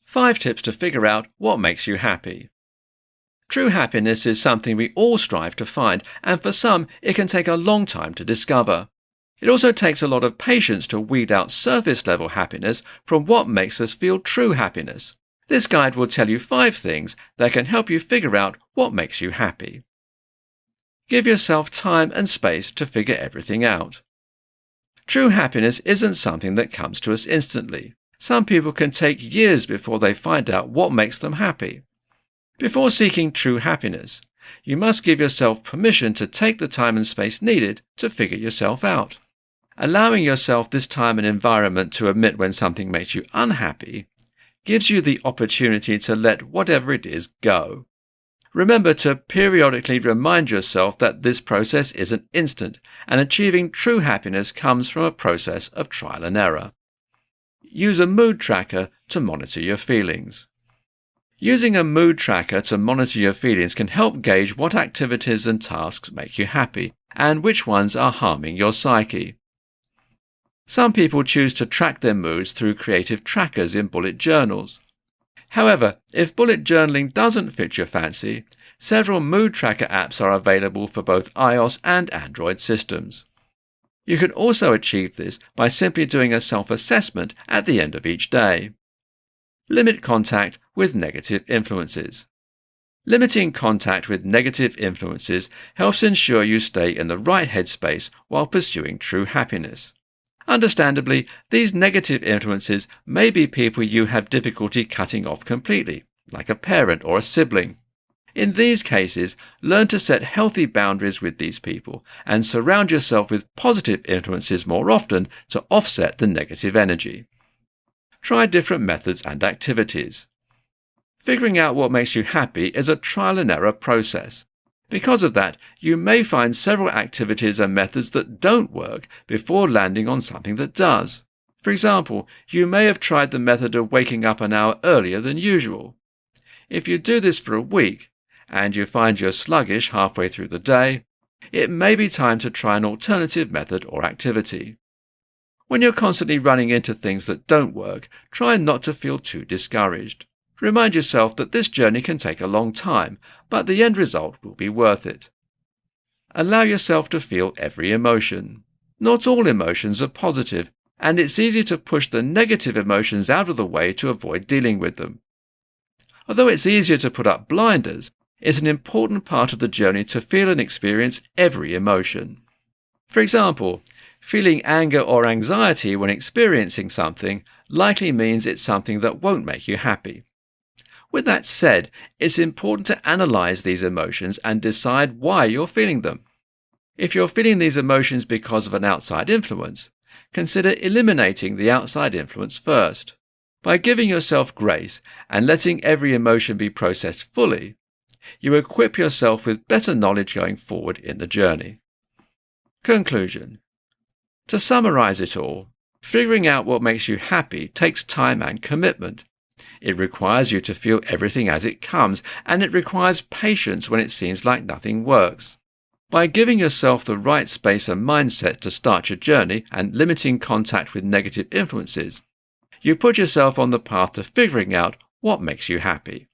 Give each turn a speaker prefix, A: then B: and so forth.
A: 5 tips to figure out what makes you happy. True happiness is something we all strive to find, and for some it can take a long time to discover. It also takes a lot of patience to weed out surface-level happiness from what makes us feel true happiness. This guide will tell you 5 things that can help you figure out what makes you happy. Give yourself time and space to figure everything out. True happiness isn't something that comes to us instantly. Some people can take years before they find out what makes them happy. Before seeking true happiness, you must give yourself permission to take the time and space needed to figure yourself out. Allowing yourself this time and environment to admit when something makes you unhappy gives you the opportunity to let whatever it is go. Remember to periodically remind yourself that this process isn't instant, and achieving true happiness comes from a process of trial and error. Use a mood tracker to monitor your feelings. Using a mood tracker to monitor your feelings can help gauge what activities and tasks make you happy, and which ones are harming your psyche. Some people choose to track their moods through creative trackers in bullet journals. However, if bullet journaling doesn't fit your fancy, several mood tracker apps are available for both iOS and Android systems. You can also achieve this by simply doing a self-assessment at the end of each day. Limit contact with negative influences. Limiting contact with negative influences helps ensure you stay in the right headspace while pursuing true happiness. Understandably, these negative influences may be people you have difficulty cutting off completely, like a parent or a sibling. In these cases, learn to set healthy boundaries with these people and surround yourself with positive influences more often to offset the negative energy. Try different methods and activities. Figuring out what makes you happy is a trial and error process. Because of that, you may find several activities and methods that don't work before landing on something that does. For example, you may have tried the method of waking up an hour earlier than usual. If you do this for a week, and you find you're sluggish halfway through the day, it may be time to try an alternative method or activity. When you're constantly running into things that don't work, try not to feel too discouraged. Remind yourself that this journey can take a long time, but the end result will be worth it. Allow yourself to feel every emotion. Not all emotions are positive, and it's easy to push the negative emotions out of the way to avoid dealing with them. Although it's easier to put up blinders, it's an important part of the journey to feel and experience every emotion. For example, feeling anger or anxiety when experiencing something likely means it's something that won't make you happy. With that said, it's important to analyze these emotions and decide why you're feeling them. If you're feeling these emotions because of an outside influence, consider eliminating the outside influence first. By giving yourself grace and letting every emotion be processed fully, you equip yourself with better knowledge going forward in the journey. Conclusion. To summarize it all, figuring out what makes you happy takes time and commitment. It requires you to feel everything as it comes, and it requires patience when it seems like nothing works. By giving yourself the right space and mindset to start your journey and limiting contact with negative influences, you put yourself on the path to figuring out what makes you happy.